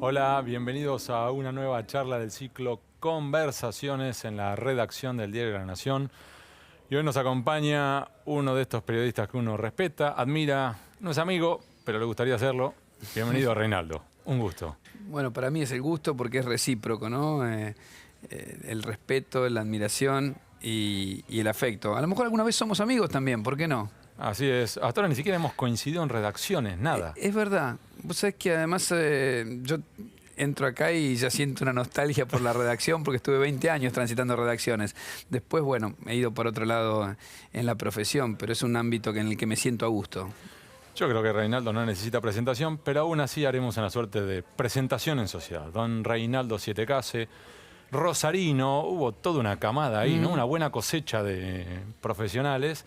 Hola, bienvenidos a una nueva charla del ciclo Conversaciones en la redacción del Diario de la Nación. Y hoy nos acompaña uno de estos periodistas que uno respeta, admira, no es amigo, pero le gustaría hacerlo. Bienvenido, Reinaldo. Un gusto. Bueno, para mí es el gusto porque es recíproco, ¿no? El respeto, la admiración y el afecto. A lo mejor alguna vez somos amigos también, ¿por qué no? Así es. Hasta ahora ni siquiera hemos coincidido en redacciones, nada. Es verdad. Vos sabés que además yo entro acá y ya siento una nostalgia por la redacción porque estuve 20 años transitando redacciones. Después, bueno, he ido por otro lado en la profesión, pero es un ámbito en el que me siento a gusto. Yo creo que Reinaldo no necesita presentación, pero aún así haremos una suerte de presentación en sociedad. Don Reinaldo Sietecase, rosarino, hubo toda una camada ahí, ¿no? Una buena cosecha de profesionales.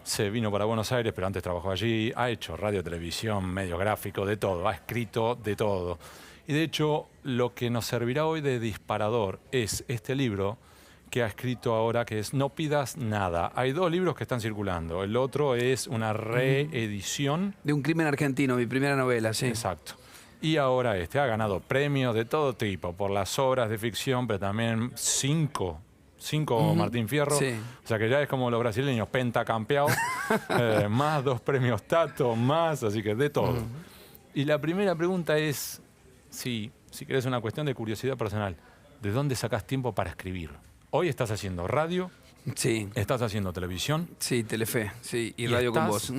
Se vino para Buenos Aires, pero antes trabajó allí, ha hecho radio, televisión, medio gráfico, de todo, ha escrito de todo. Y de hecho, lo que nos servirá hoy de disparador es este libro que ha escrito ahora, que es No pidas nada. Hay dos libros que están circulando. El otro es una reedición. De un crimen argentino, mi primera novela, sí. Exacto. Y ahora ha ganado premios de todo tipo, por las obras de ficción, pero también cinco Martín Fierro. Sí. O sea que ya es como los brasileños, pentacampeados, más 2 premios Tato, más, así que de todo. Y la primera pregunta es, si querés una cuestión de curiosidad personal, ¿de dónde sacás tiempo para escribir? Hoy estás haciendo radio, Sí. estás haciendo televisión. Sí, Telefe, sí, y radio con vos.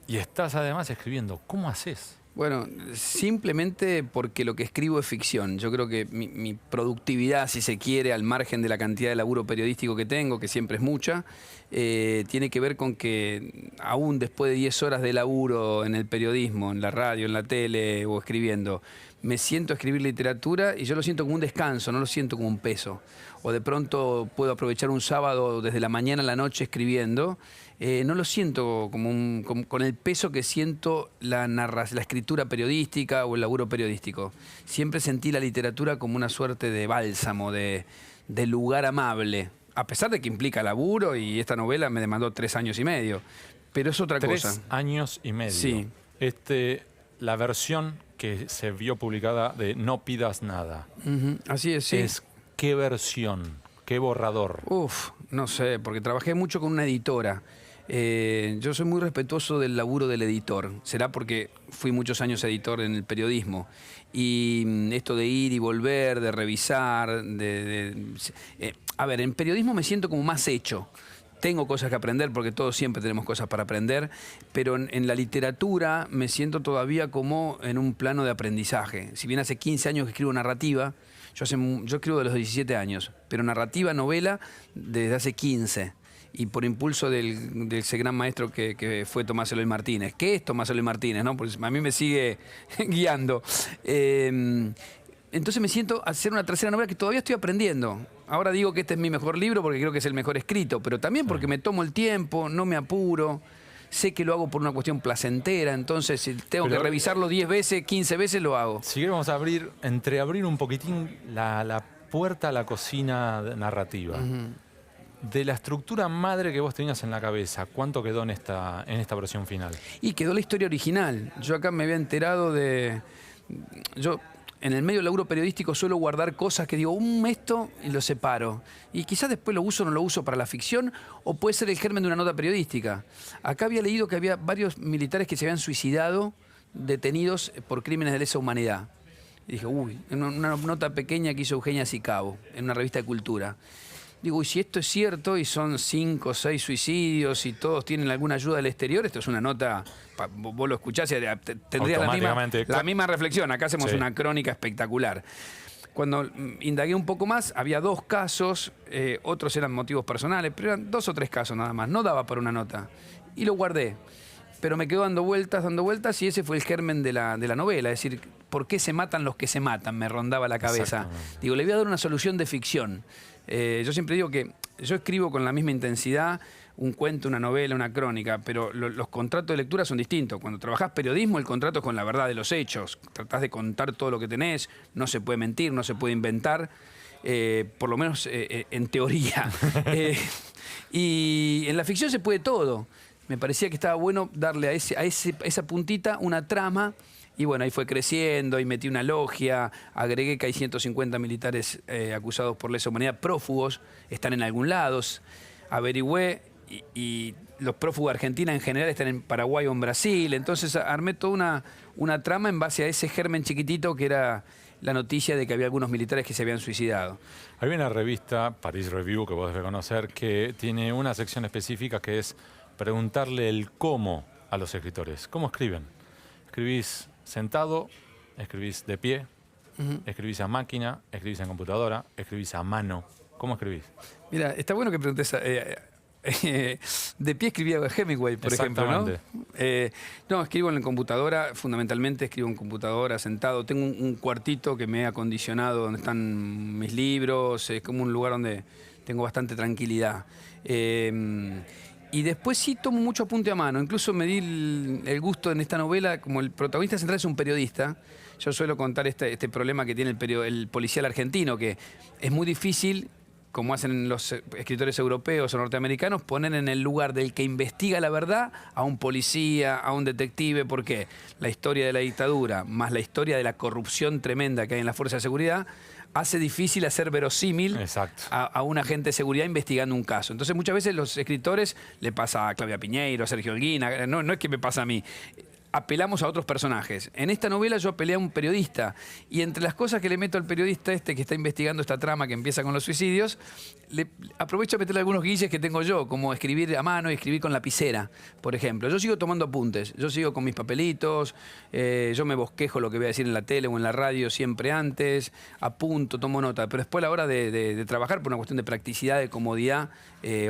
Y estás además escribiendo. ¿Cómo haces? Bueno, simplemente porque lo que escribo es ficción. Yo creo que mi productividad, si se quiere, al margen de la cantidad de laburo periodístico que tengo, que siempre es mucha, tiene que ver con que aún después de 10 horas de laburo en el periodismo, en la radio, en la tele o escribiendo, me siento a escribir literatura y yo lo siento como un descanso, no lo siento como un peso. O de pronto puedo aprovechar un sábado desde la mañana a la noche escribiendo. No lo siento como con el peso que siento la escritura periodística o el laburo periodístico. Siempre sentí la literatura como una suerte de bálsamo, de lugar amable. A pesar de que implica laburo y esta novela me demandó 3 años y medio. Pero es otra cosa. 3 años y medio. Sí. La versión que se vio publicada de No pidas nada. Así es, sí. ¿Qué versión? ¿Qué borrador? Uf, no sé, porque trabajé mucho con una editora. Yo soy muy respetuoso del laburo del editor. Será porque fui muchos años editor en el periodismo. Y esto de ir y volver, de revisar, a ver, en periodismo me siento como más hecho. Tengo cosas que aprender, porque todos siempre tenemos cosas para aprender, pero en la literatura me siento todavía como en un plano de aprendizaje. Si bien hace 15 años que escribo narrativa, yo escribo de los 17 años, pero narrativa, novela, desde hace 15. Y por impulso de ese gran maestro que fue Tomás Eloy Martínez. ¿Qué es Tomás Eloy Martínez, no? Porque a mí me sigue guiando. Entonces me siento a hacer una tercera novela que todavía estoy aprendiendo. Ahora digo que este es mi mejor libro porque creo que es el mejor escrito, pero también porque me tomo el tiempo, no me apuro. Sé que lo hago por una cuestión placentera, entonces si tengo que revisarlo 10 veces, 15 veces, lo hago. Si queremos abrir un poquitín la puerta a la cocina narrativa. De la estructura madre que vos tenías en la cabeza, ¿cuánto quedó en esta versión final? Y quedó la historia original. Yo acá me había enterado en el medio del laburo periodístico suelo guardar cosas que digo, esto, y lo separo. Y quizás después lo uso o no lo uso para la ficción, o puede ser el germen de una nota periodística. Acá había leído que había varios militares que se habían suicidado, detenidos por crímenes de lesa humanidad. Y dije, en una nota pequeña que hizo Eugenia Sicabo, en una revista de cultura. Digo, y si esto es cierto y son 5 o 6 suicidios y todos tienen alguna ayuda del exterior, esto es una nota, vos lo escuchás y tendría la misma reflexión. Acá hacemos una crónica espectacular. Cuando indagué un poco más, había 2 casos, otros eran motivos personales, pero eran 2 o 3 casos nada más, no daba para una nota. Y lo guardé. Pero me quedo dando vueltas y ese fue el germen de la novela. Es decir, ¿por qué se matan los que se matan? Me rondaba la cabeza. Digo, le voy a dar una solución de ficción. Yo siempre digo que yo escribo con la misma intensidad un cuento, una novela, una crónica, pero los contratos de lectura son distintos. Cuando trabajás periodismo, el contrato es con la verdad de los hechos. Tratás de contar todo lo que tenés, no se puede mentir, no se puede inventar, por lo menos en teoría. Y en la ficción se puede todo. Me parecía que estaba bueno darle a esa puntita una trama Y bueno, ahí fue creciendo, y metí una logia, agregué que hay 150 militares acusados por lesa humanidad, prófugos, están en algún lado, averigüé y los prófugos de Argentina en general están en Paraguay o en Brasil, entonces armé toda una trama en base a ese germen chiquitito que era la noticia de que había algunos militares que se habían suicidado. Hay una revista, Paris Review, que vos debes conocer, que tiene una sección específica que es preguntarle el cómo a los escritores. ¿Cómo escriben? ¿Escribís sentado? ¿Escribís de pie? ¿Escribís a máquina? ¿Escribís en computadora? ¿Escribís a mano? ¿Cómo escribís? Mira, está bueno que preguntes. De pie escribía Hemingway, por ejemplo, ¿no? No, escribo en la computadora, fundamentalmente escribo en computadora, sentado. Tengo un cuartito que me he acondicionado donde están mis libros, es como un lugar donde tengo bastante tranquilidad. Y después sí tomo mucho apunte a mano. Incluso me di el gusto en esta novela, como el protagonista central es un periodista, yo suelo contar este problema que tiene el policial argentino, que es muy difícil, como hacen los escritores europeos o norteamericanos, poner en el lugar del que investiga la verdad a un policía, a un detective. ¿Por qué? La historia de la dictadura, más la historia de la corrupción tremenda que hay en las fuerzas de seguridad, hace difícil hacer verosímil a un agente de seguridad investigando un caso. Entonces muchas veces los escritores, le pasa a Claudia Piñeiro, a Sergio Holguín, no es que me pasa a mí, apelamos a otros personajes. En esta novela yo apelé a un periodista, y entre las cosas que le meto al periodista que está investigando esta trama que empieza con los suicidios, aprovecho a meterle algunos guilles que tengo yo, como escribir a mano y escribir con lapicera, por ejemplo. Yo sigo tomando apuntes, yo sigo con mis papelitos, yo me bosquejo lo que voy a decir en la tele o en la radio siempre antes, apunto, tomo nota, pero después a la hora de trabajar, por una cuestión de practicidad, de comodidad,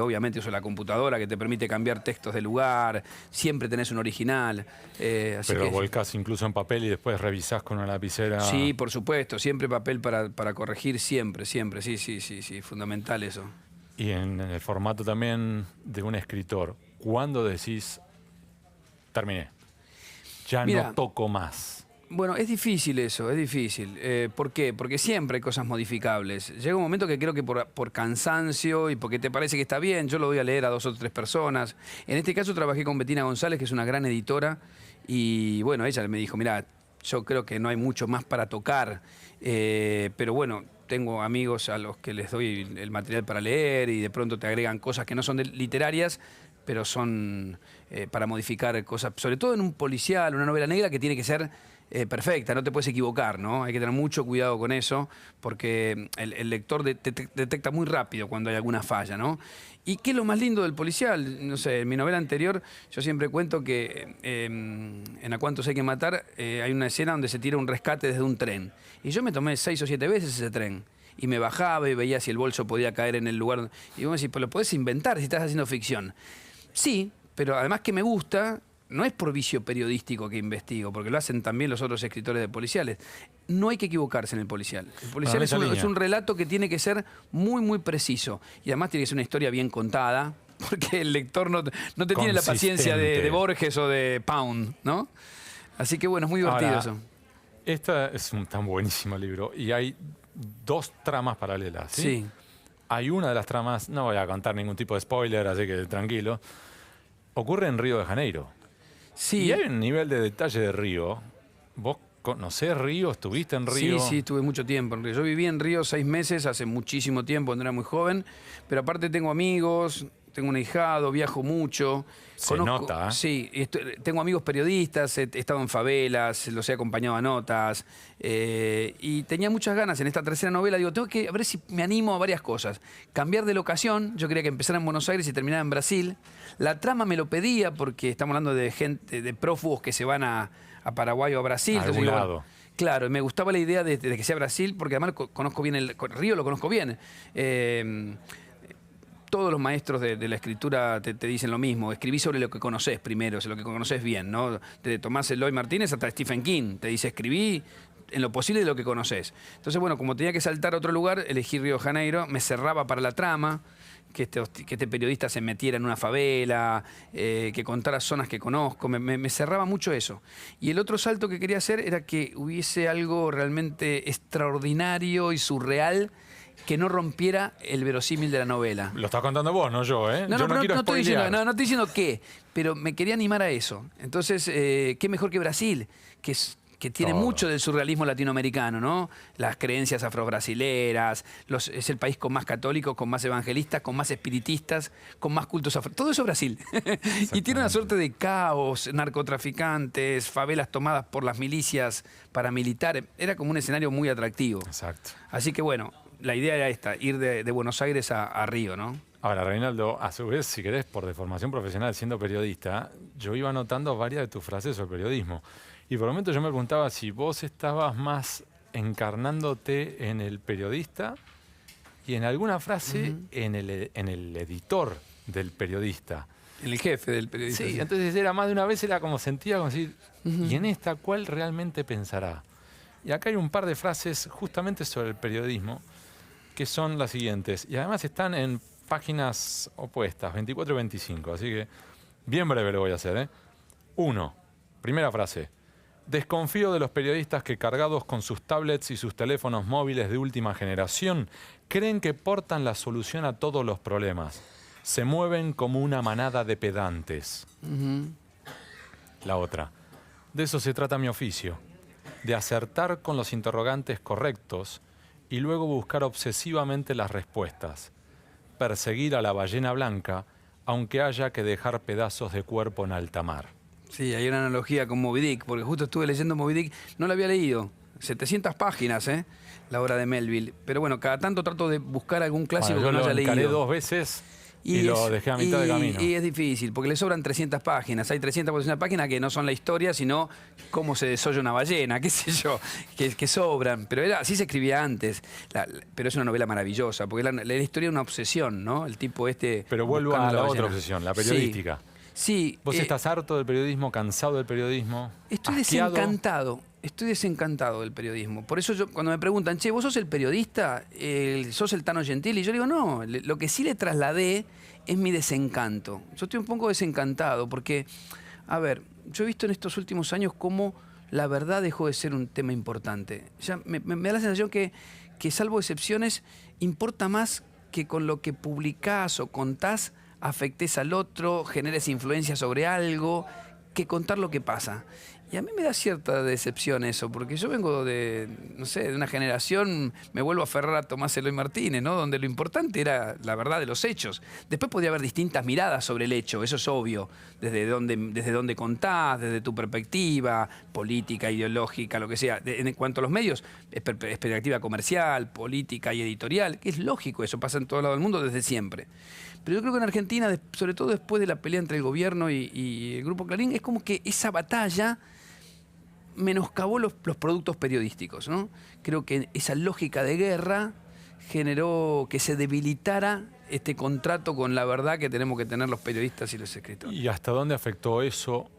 obviamente uso la computadora que te permite cambiar textos de lugar, siempre tenés un original. Pero lo volcás incluso en papel y después revisás con una lapicera. Sí, por supuesto, siempre papel para corregir, siempre, sí, fundamental eso. Y en el formato también de un escritor, ¿cuándo decís, terminé, ya no toco más? Bueno, es difícil eso, es difícil. ¿Por qué? Porque siempre hay cosas modificables. Llega un momento que creo que por cansancio y porque te parece que está bien, yo lo voy a leer a 2 o 3 personas. En este caso trabajé con Bettina González, que es una gran editora, y bueno, ella me dijo, mira, yo creo que no hay mucho más para tocar, pero bueno, tengo amigos a los que les doy el material para leer y de pronto te agregan cosas que no son literarias, pero son para modificar cosas, sobre todo en un policial, una novela negra que tiene que ser perfecta, no te puedes equivocar, ¿no? Hay que tener mucho cuidado con eso, porque el lector detecta muy rápido cuando hay alguna falla, ¿no? ¿Y qué es lo más lindo del policial? No sé, en mi novela anterior yo siempre cuento que en A cuántos hay que matar hay una escena donde se tira un rescate desde un tren. Y yo me tomé 6 o 7 veces ese tren. Y me bajaba y veía si el bolso podía caer en el lugar. Y vos me decís, pues lo podés inventar si estás haciendo ficción. Sí, pero además que me gusta, no es por vicio periodístico que investigo, porque lo hacen también los otros escritores de policiales. No hay que equivocarse en el policial. El policial es un relato que tiene que ser muy, muy preciso. Y además tiene que ser una historia bien contada, porque el lector no te tiene la paciencia de Borges o de Pound, ¿no? Así que bueno, es muy divertido eso. Este es un tan buenísimo libro y hay 2 tramas paralelas, ¿sí? Sí. Hay una de las tramas, no voy a contar ningún tipo de spoiler, así que tranquilo, ocurre en Río de Janeiro. Sí. Y hay un nivel de detalle de Río. ¿Vos conocés Río? ¿Estuviste en Río? Sí, estuve mucho tiempo en Río. Yo viví en Río 6 meses, hace muchísimo tiempo, cuando era muy joven, pero aparte tengo amigos, tengo un ahijado, viajo mucho. Se nota, ¿eh? Sí, tengo amigos periodistas, he estado en favelas, los he acompañado a notas, y tenía muchas ganas en esta tercera novela. Digo, tengo que ver si me animo a varias cosas. Cambiar de locación, yo quería que empezara en Buenos Aires y terminara en Brasil. La trama me lo pedía porque estamos hablando de gente, de prófugos que se van a Paraguay o a Brasil. A algún lado. Bueno, claro, me gustaba la idea de que sea Brasil, porque además conozco bien Río, lo conozco bien. Todos los maestros de la escritura te dicen lo mismo. Escribí sobre lo que conoces primero, sobre lo que conoces bien, ¿no? Desde Tomás Eloy Martínez hasta Stephen King. Te dice, escribí en lo posible de lo que conoces. Entonces, bueno, como tenía que saltar a otro lugar, elegí Río de Janeiro, me cerraba para la trama, que este periodista se metiera en una favela, que contara zonas que conozco, me cerraba mucho eso. Y el otro salto que quería hacer era que hubiese algo realmente extraordinario y surreal que no rompiera el verosímil de la novela. Lo estás contando vos, no yo, ¿eh? No, yo no quiero estoy spoilear. no estoy diciendo qué, pero me quería animar a eso. Entonces, ¿qué mejor que Brasil? Que que tiene Todo. mucho del surrealismo latinoamericano, ¿no? Las creencias afrobrasileras, es el país con más católicos, con más evangelistas, con más espiritistas, con más cultos afro. Todo eso Brasil. Y tiene una suerte de caos, narcotraficantes, favelas tomadas por las milicias paramilitares. Era como un escenario muy atractivo. Exacto. Así que bueno, la idea era esta, ir de Buenos Aires a Río, ¿no? Ahora, Reinaldo, a su vez, si querés, por deformación profesional, siendo periodista, yo iba anotando varias de tus frases sobre el periodismo. Y por un momento yo me preguntaba si vos estabas más encarnándote en el periodista y en alguna frase en el editor del periodista. En el jefe del periodista. Sí, entonces era más de una vez, era como sentía como decir, ¿y en esta cuál realmente pensará? Y acá hay un par de frases justamente sobre el periodismo que son las siguientes. Y además están en páginas opuestas, 24 y 25. Así que bien breve lo voy a hacer, ¿eh? 1. Primera frase. Desconfío de los periodistas que, cargados con sus tablets y sus teléfonos móviles de última generación, creen que portan la solución a todos los problemas. Se mueven como una manada de pedantes. La otra. De eso se trata mi oficio. De acertar con los interrogantes correctos y luego buscar obsesivamente las respuestas. Perseguir a la ballena blanca, aunque haya que dejar pedazos de cuerpo en alta mar. Sí, hay una analogía con Moby Dick, porque justo estuve leyendo Moby Dick, no la había leído. 700 páginas, la obra de Melville. Pero bueno, cada tanto trato de buscar algún clásico Bueno, que no haya yo lo encaré leído. 2 veces y lo dejé a mitad de camino. Y es difícil, porque le sobran 300 páginas. Hay 300 páginas que no son la historia, sino cómo se desolla una ballena, qué sé yo, que sobran. Pero así se escribía antes. Pero es una novela maravillosa, porque la historia es una obsesión, ¿no? El tipo este... Pero vuelvo buscando a la ballena. otra obsesión, la periodística. Sí. ¿Vos estás harto del periodismo, cansado del periodismo? Estoy asqueado? desencantado. Estoy desencantado del periodismo. Por eso cuando me preguntan, che, ¿vos sos el periodista? ¿Sos el Tano Gentili? Y yo digo, no, lo que sí le trasladé es mi desencanto. Yo estoy un poco desencantado porque, a ver, yo he visto en estos últimos años cómo la verdad dejó de ser un tema importante. Ya me da la sensación que salvo excepciones, importa más que con lo que publicás o contás afectes al otro, generes influencia sobre algo, que contar lo que pasa. Y a mí me da cierta decepción eso, porque yo vengo de, no sé, de una generación, me vuelvo a aferrar a Tomás Eloy Martínez, ¿no? Donde lo importante era la verdad de los hechos. Después podía haber distintas miradas sobre el hecho, eso es obvio, desde dónde contás, desde tu perspectiva, política, ideológica, lo que sea. En cuanto a los medios, es perspectiva comercial, política y editorial, que es lógico, eso pasa en todo lado del mundo desde siempre. Pero yo creo que en Argentina, sobre todo después de la pelea entre el gobierno y el Grupo Clarín, es como que esa batalla menoscabó los productos periodísticos, ¿no? Creo que esa lógica de guerra generó que se debilitara este contrato con la verdad que tenemos que tener los periodistas y los escritores. ¿Y hasta dónde afectó eso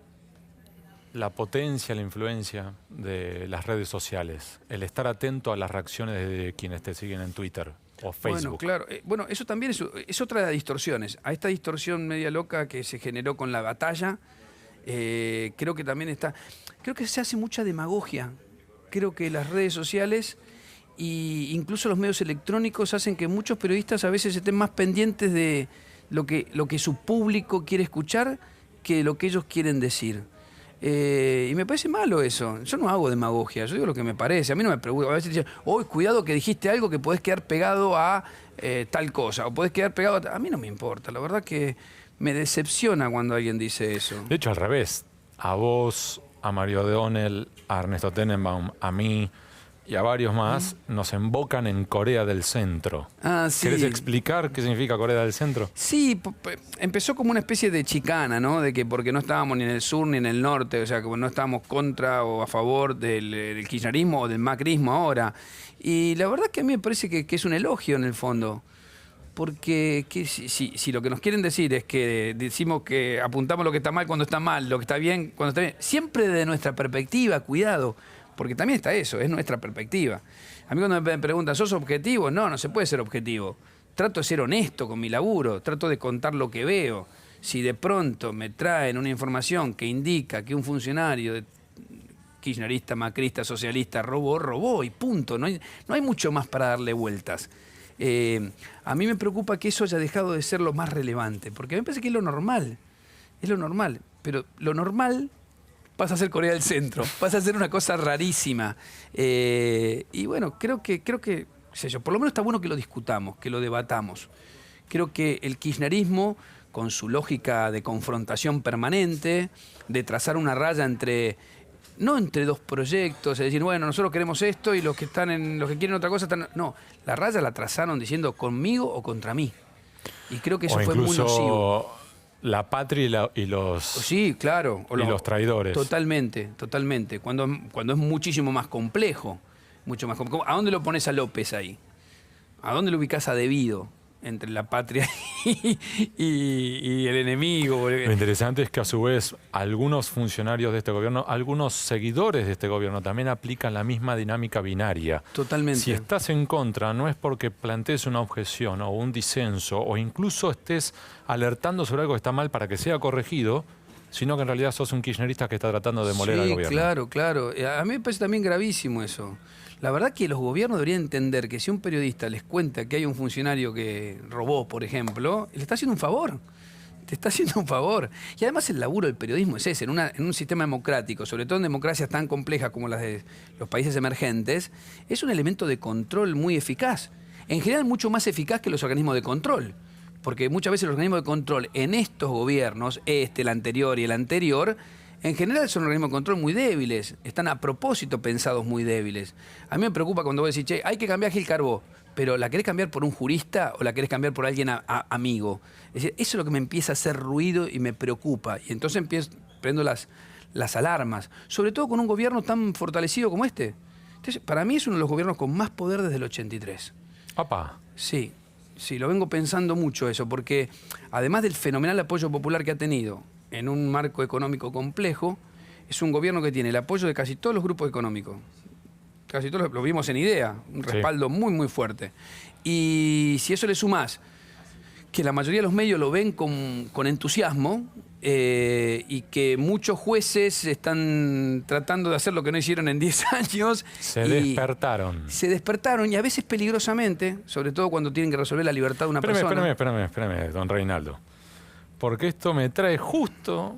la potencia, la influencia de las redes sociales? El estar atento a las reacciones de quienes te siguen en Twitter o Facebook. Bueno, claro. Bueno, eso también es otra de las distorsiones. A esta distorsión media loca que se generó con la batalla, creo que también creo que se hace mucha demagogia. Creo que las redes sociales e incluso los medios electrónicos hacen que muchos periodistas a veces estén más pendientes de lo que su público quiere escuchar que lo que ellos quieren decir. Y me parece malo eso. Yo no hago demagogia, yo digo lo que me parece. A mí no me pregunto. A veces dicen, cuidado que dijiste algo que podés quedar pegado a tal cosa, o podés quedar pegado a... A mí no me importa, la verdad que me decepciona cuando alguien dice eso. De hecho, al revés. A vos, a Mario O'Donnell, a Ernesto Tenenbaum, a mí y a varios más nos embocan en Corea del Centro. Ah, sí. ¿Querés explicar qué significa Corea del Centro? Sí, empezó como una especie de chicana, ¿no? De que porque no estábamos ni en el sur ni en el norte, o sea, como no estábamos contra o a favor del kirchnerismo o del macrismo ahora. Y la verdad que a mí me parece que es un elogio en el fondo. Porque si lo que nos quieren decir es que decimos que apuntamos lo que está mal cuando está mal, lo que está bien cuando está bien, siempre desde nuestra perspectiva, cuidado, porque también está eso, es nuestra perspectiva. A mí cuando me preguntan, ¿sos objetivo? No se puede ser objetivo. Trato de ser honesto con mi laburo, trato de contar lo que veo. Si de pronto me traen una información que indica que un funcionario kirchnerista, macrista, socialista robó y punto. No hay mucho más para darle vueltas. A mí me preocupa que eso haya dejado de ser lo más relevante, porque a mí me parece que es lo normal, pero lo normal pasa a ser Corea del Centro, pasa a ser una cosa rarísima. Y bueno, creo que, qué sé yo, por lo menos está bueno que lo discutamos, que lo debatamos. Creo que el kirchnerismo, con su lógica de confrontación permanente, de trazar una raya entre, no entre dos proyectos, es decir, bueno, nosotros queremos esto y los que quieren otra cosa están. No, la raya la trazaron diciendo conmigo o contra mí. Y creo que eso fue muy nocivo. La patria y los... Sí, claro. Y los traidores. Totalmente, totalmente. Cuando es muchísimo más complejo. Mucho más complejo. ¿A dónde lo pones a López ahí? ¿A dónde lo ubicás a Debido? Entre la patria y el enemigo. Lo interesante es que a su vez algunos funcionarios de este gobierno, algunos seguidores de este gobierno también aplican la misma dinámica binaria. Totalmente. Si estás en contra, no es porque plantees una objeción o un disenso o incluso estés alertando sobre algo que está mal para que sea corregido, sino que en realidad sos un kirchnerista que está tratando de demoler al gobierno. Claro, claro. A mí me parece también gravísimo eso. La verdad que los gobiernos deberían entender que si un periodista les cuenta que hay un funcionario que robó, por ejemplo, le está haciendo un favor. Te está haciendo un favor. Y además el laburo del periodismo es ese. En un sistema democrático, sobre todo en democracias tan complejas como las de los países emergentes, es un elemento de control muy eficaz. En general mucho más eficaz que los organismos de control. Porque muchas veces los organismos de control en estos gobiernos, el anterior y el anterior, en general son organismos de control muy débiles, están a propósito pensados muy débiles. A mí me preocupa cuando vos decís, che, hay que cambiar a Gil Carbó, pero ¿la querés cambiar por un jurista o la querés cambiar por alguien amigo? Es decir, eso es lo que me empieza a hacer ruido y me preocupa. Y entonces prendo las alarmas, sobre todo con un gobierno tan fortalecido como este. Entonces, para mí es uno de los gobiernos con más poder desde el 83. ¡Opa! Sí, lo vengo pensando mucho eso, porque además del fenomenal apoyo popular que ha tenido, en un marco económico complejo, es un gobierno que tiene el apoyo de casi todos los grupos económicos. Casi todos lo vimos en IDEA, un respaldo muy, muy fuerte. Y si eso le sumás que la mayoría de los medios lo ven con entusiasmo y que muchos jueces están tratando de hacer lo que no hicieron en 10 años. Se despertaron y a veces peligrosamente, sobre todo cuando tienen que resolver la libertad de una persona. Espérame, don Reinaldo. Porque esto me trae justo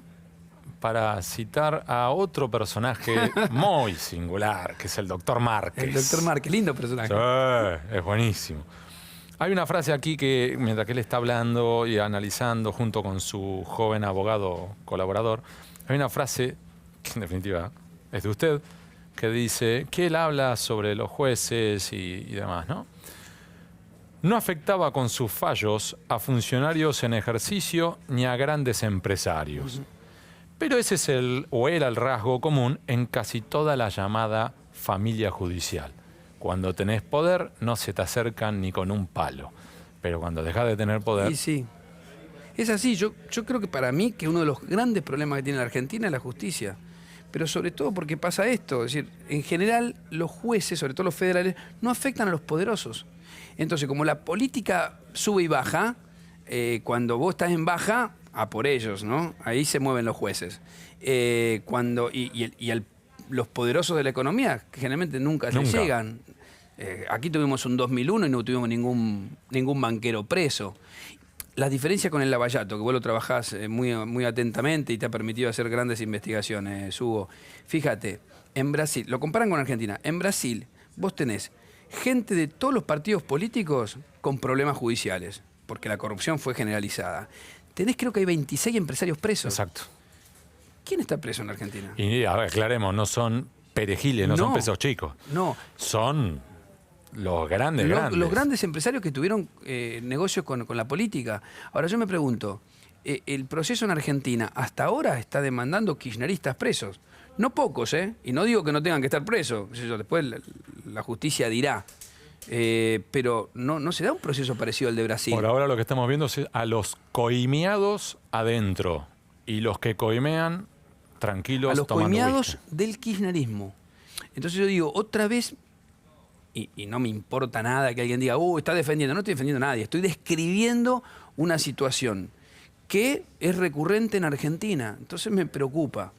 para citar a otro personaje muy singular, que es el doctor Márquez. El doctor Márquez, lindo personaje. Sí, es buenísimo. Hay una frase aquí que, mientras que él está hablando y analizando junto con su joven abogado colaborador, hay una frase, que en definitiva es de usted, que dice que él habla sobre los jueces y demás, ¿no? No afectaba con sus fallos a funcionarios en ejercicio ni a grandes empresarios. Pero ese es era el rasgo común en casi toda la llamada familia judicial. Cuando tenés poder, no se te acercan ni con un palo. Pero cuando dejás de tener poder... Y sí, es así. Yo creo que para mí que uno de los grandes problemas que tiene la Argentina es la justicia. Pero sobre todo porque pasa esto. Es decir, en general los jueces, sobre todo los federales, no afectan a los poderosos. Entonces, como la política sube y baja, cuando vos estás en baja, a por ellos, ¿no? Ahí se mueven los jueces. Los poderosos de la economía, que generalmente nunca se llegan. Aquí tuvimos un 2001 y no tuvimos ningún banquero preso. La diferencia con el Lavallato, que vos lo trabajás muy, muy atentamente y te ha permitido hacer grandes investigaciones, Hugo. Fíjate, en Brasil, lo comparan con Argentina, en Brasil vos tenés gente de todos los partidos políticos con problemas judiciales, porque la corrupción fue generalizada. Tenés, creo que hay 26 empresarios presos. Exacto. ¿Quién está preso en Argentina? Y a ver, aclaremos, no son perejiles, no son presos chicos. No. Son los grandes. Los grandes empresarios que tuvieron negocios con la política. Ahora yo me pregunto, el proceso en Argentina hasta ahora está demandando kirchneristas presos. No pocos, ¿eh? Y no digo que no tengan que estar presos. Después la justicia dirá. Pero no se da un proceso parecido al de Brasil. Por ahora lo que estamos viendo es a los coimeados adentro. Y los que coimean, tranquilos, a los coimeados del kirchnerismo. Entonces yo digo, otra vez, y no me importa nada que alguien diga, está defendiendo. No estoy defendiendo a nadie. Estoy describiendo una situación que es recurrente en Argentina. Entonces me preocupa.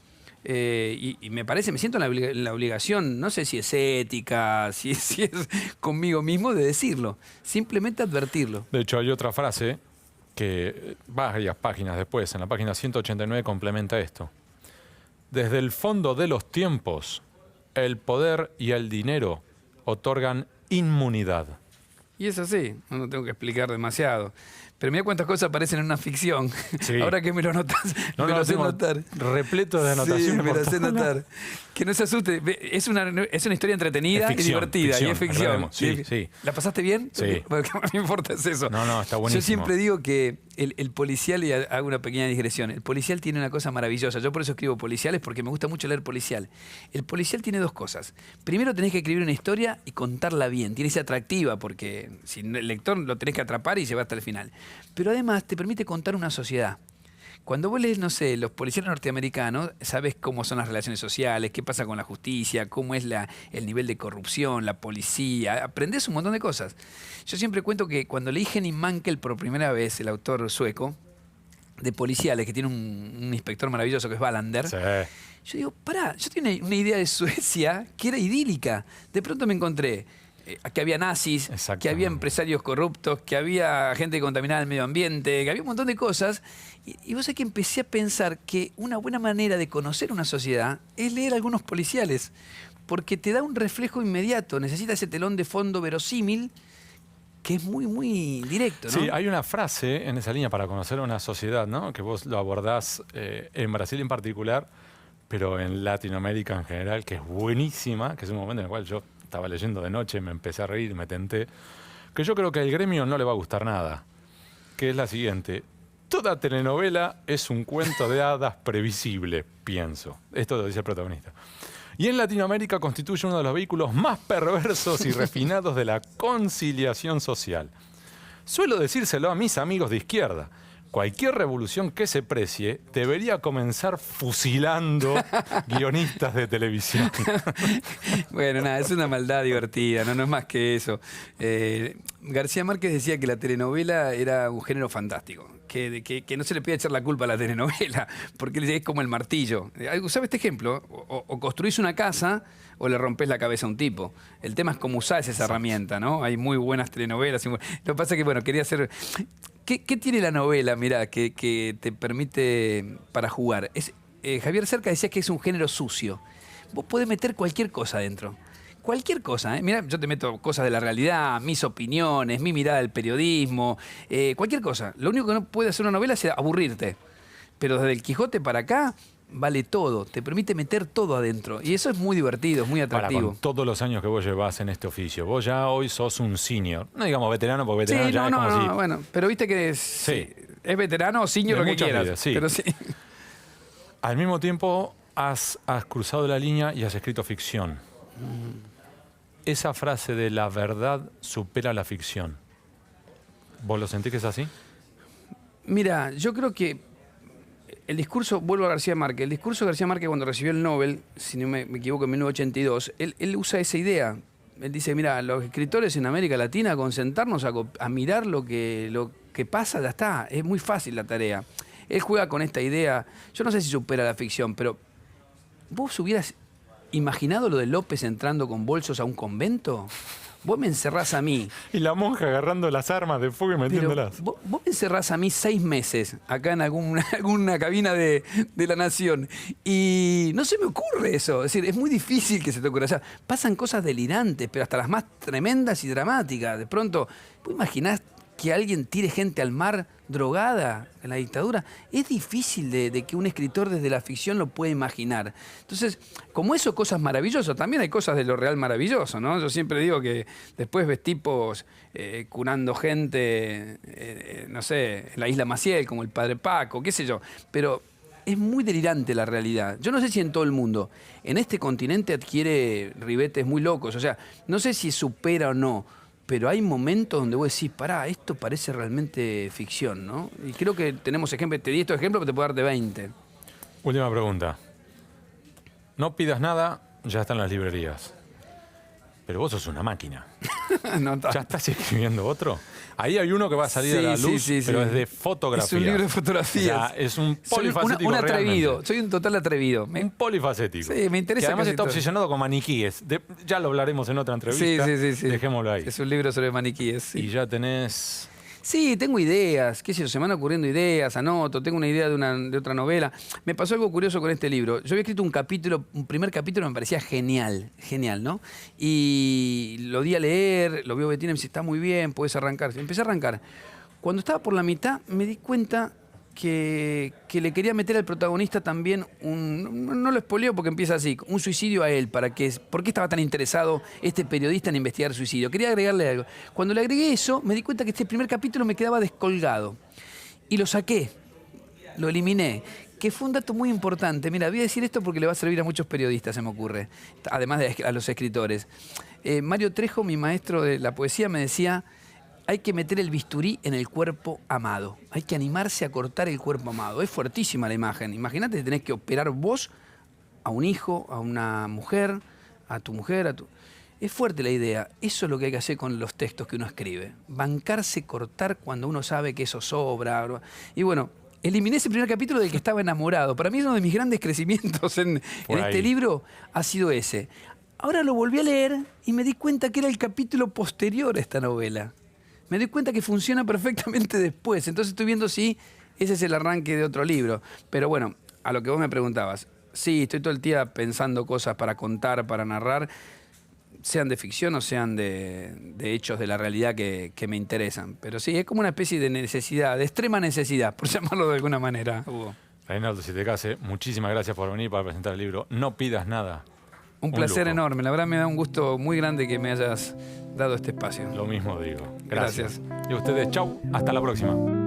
Y me parece, me siento en la obligación, no sé si es ética, si es conmigo mismo, de decirlo. Simplemente advertirlo. De hecho, hay otra frase que varias páginas después, en la página 189, complementa esto. Desde el fondo de los tiempos, el poder y el dinero otorgan inmunidad. Y es así, no tengo que explicar demasiado. Pero mira cuántas cosas aparecen en una ficción. Sí. Ahora que me lo notas, No, me lo haces tengo notar. repleto de anotaciones. Sí, me por lo haces todos lados. notar. Que no se asuste. Es una historia entretenida Es ficción, y divertida. Y es ficción. aclaremos. Sí, sí. ¿La pasaste bien? Sí. Lo que más me importa es eso. No, está buenísimo. Yo siempre digo que el policial, y hago una pequeña digresión, el policial tiene una cosa maravillosa. Yo por eso escribo policiales, porque me gusta mucho leer policial. El policial tiene dos cosas. Primero tenés que escribir una historia y contarla bien. Tiene que ser atractiva, porque si el lector lo tenés que atrapar y llevar hasta el final. Pero además te permite contar una sociedad. Cuando vos lees, no sé, los policiales norteamericanos, sabes cómo son las relaciones sociales, qué pasa con la justicia, cómo es el nivel de corrupción, la policía, aprendés un montón de cosas. Yo siempre cuento que cuando leí Henning Mankell por primera vez, el autor sueco, de policiales, que tiene un inspector maravilloso que es Wallander, Sí. yo digo, pará, yo tenía una idea de Suecia que era idílica. De pronto me encontré que había nazis, que había empresarios corruptos, que había gente que contaminaba el medio ambiente, que había un montón de cosas. Y vos sabés que empecé a pensar que una buena manera de conocer una sociedad es leer algunos policiales, porque te da un reflejo inmediato, necesita ese telón de fondo verosímil que es muy, muy directo, ¿no? Sí, hay una frase en esa línea para conocer una sociedad, ¿no? Que vos lo abordás en Brasil en particular, pero en Latinoamérica en general, que es buenísima, que es un momento en el cual yo estaba leyendo de noche, me empecé a reír, me tenté, que yo creo que al gremio no le va a gustar nada, que es la siguiente. Toda telenovela es un cuento de hadas previsible, pienso. Esto lo dice el protagonista. Y en Latinoamérica constituye uno de los vehículos más perversos y refinados de la conciliación social. Suelo decírselo a mis amigos de izquierda. Cualquier revolución que se precie debería comenzar fusilando guionistas de televisión. Bueno, nada, es una maldad divertida, no es más que eso. García Márquez decía que la telenovela era un género fantástico, que no se le puede echar la culpa a la telenovela, porque es como el martillo. ¿Sabes este ejemplo? O construís una casa o le rompés la cabeza a un tipo. El tema es cómo usás esa herramienta, ¿no? Hay muy buenas telenovelas. Lo que pasa es que, bueno, quería hacer... ¿Qué tiene la novela, mirá, que te permite para jugar? Javier Cerca decía que es un género sucio. Vos podés meter cualquier cosa dentro. Cualquier cosa, ¿eh? Mirá, yo te meto cosas de la realidad, mis opiniones, mi mirada del periodismo, cualquier cosa. Lo único que no puede hacer una novela es aburrirte. Pero desde el Quijote para acá vale todo, te permite meter todo adentro. Y eso es muy divertido, es muy atractivo. Con todos los años que vos llevás en este oficio, vos ya hoy sos un senior. No digamos veterano, porque veterano ya es como si... bueno, pero viste que es veterano o senior, De lo que muchas quieras. vidas, sí. Pero sí. Al mismo tiempo, has cruzado la línea y has escrito ficción. Esa frase de la verdad supera la ficción, ¿vos lo sentís que es así? Mira, yo creo que el discurso, vuelvo a García Márquez, el discurso de García Márquez cuando recibió el Nobel, si no me equivoco, en 1982, él usa esa idea. Él dice, mira, los escritores en América Latina, concentrarnos a mirar lo que pasa, ya está, es muy fácil la tarea. Él juega con esta idea, yo no sé si supera la ficción, pero ¿vos hubieras imaginado lo de López entrando con bolsos a un convento? Vos me encerrás a mí. Y la monja agarrando las armas de fuego y metiéndolas. Vos me encerrás a mí 6 meses acá en alguna cabina de la Nación y no se me ocurre eso. Es decir, es muy difícil que se te ocurra. O sea, pasan cosas delirantes, pero hasta las más tremendas y dramáticas. De pronto, ¿vos imaginás que alguien tire gente al mar drogada en la dictadura? Es difícil de que un escritor desde la ficción lo pueda imaginar. Entonces, como eso, cosas maravillosas. También hay cosas de lo real maravilloso, ¿no? Yo siempre digo que después ves tipos curando gente, no sé, en la isla Maciel, como el padre Paco, qué sé yo. Pero es muy delirante la realidad. Yo no sé si en todo el mundo. En este continente adquiere ribetes muy locos. O sea, no sé si supera o no. Pero hay momentos donde vos decís, pará, esto parece realmente ficción, ¿no? Y creo que tenemos ejemplos, te di estos ejemplos, pero te puedo dar de 20. Última pregunta. No pidas nada, ya están las librerías. Pero vos sos una máquina. No, ¿Ya estás escribiendo otro? Ahí hay uno que va a salir a la luz, pero es de fotografía. Es un libro de fotografías. O sea, es un Soy polifacético un atrevido, realmente. soy un total atrevido. Un polifacético. Sí, me interesa Que además casi está todo. obsesionado con maniquíes. Ya lo hablaremos en otra entrevista. Sí. Dejémoslo ahí. Es un libro sobre maniquíes. Sí. Y ya tenés Sí, tengo ideas, qué sé yo, se me van ocurriendo ideas, anoto, tengo una idea de otra novela. Me pasó algo curioso con este libro. Yo había escrito un primer capítulo me parecía genial, ¿no? Y lo di a leer, lo vio Betina y me dice, está muy bien, puedes arrancar. Empecé a arrancar. Cuando estaba por la mitad me di cuenta que le quería meter al protagonista también no lo espoleo porque empieza así, un suicidio a él, ¿por qué estaba tan interesado este periodista en investigar suicidio? Quería agregarle algo. Cuando le agregué eso, me di cuenta que este primer capítulo me quedaba descolgado. Y lo saqué, lo eliminé, que fue un dato muy importante. Mira, voy a decir esto porque le va a servir a muchos periodistas, se me ocurre, además de a los escritores. Mario Trejo, mi maestro de la poesía, me decía... Hay que meter el bisturí en el cuerpo amado. Hay que animarse a cortar el cuerpo amado. Es fuertísima la imagen. Imagínate que tenés que operar vos a un hijo, a una mujer, a tu mujer, Es fuerte la idea. Eso es lo que hay que hacer con los textos que uno escribe. Bancarse, cortar cuando uno sabe que eso sobra. Y bueno, eliminé ese primer capítulo del que estaba enamorado. Para mí uno de mis grandes crecimientos en este libro ha sido ese. Ahora lo volví a leer y me di cuenta que era el capítulo posterior a esta novela. Me doy cuenta que funciona perfectamente después. Entonces estoy viendo si ese es el arranque de otro libro. Pero bueno, a lo que vos me preguntabas. Sí, estoy todo el día pensando cosas para contar, para narrar, sean de ficción o sean de hechos de la realidad que me interesan. Pero sí, es como una especie de necesidad, de extrema necesidad, por llamarlo de alguna manera, Hugo. Reinaldo Siete Case, muchísimas gracias por venir para presentar el libro No pidas nada. Un placer enorme. La verdad me da un gusto muy grande que me hayas dado este espacio. Lo mismo digo. Gracias. Y a ustedes, chau. Hasta la próxima.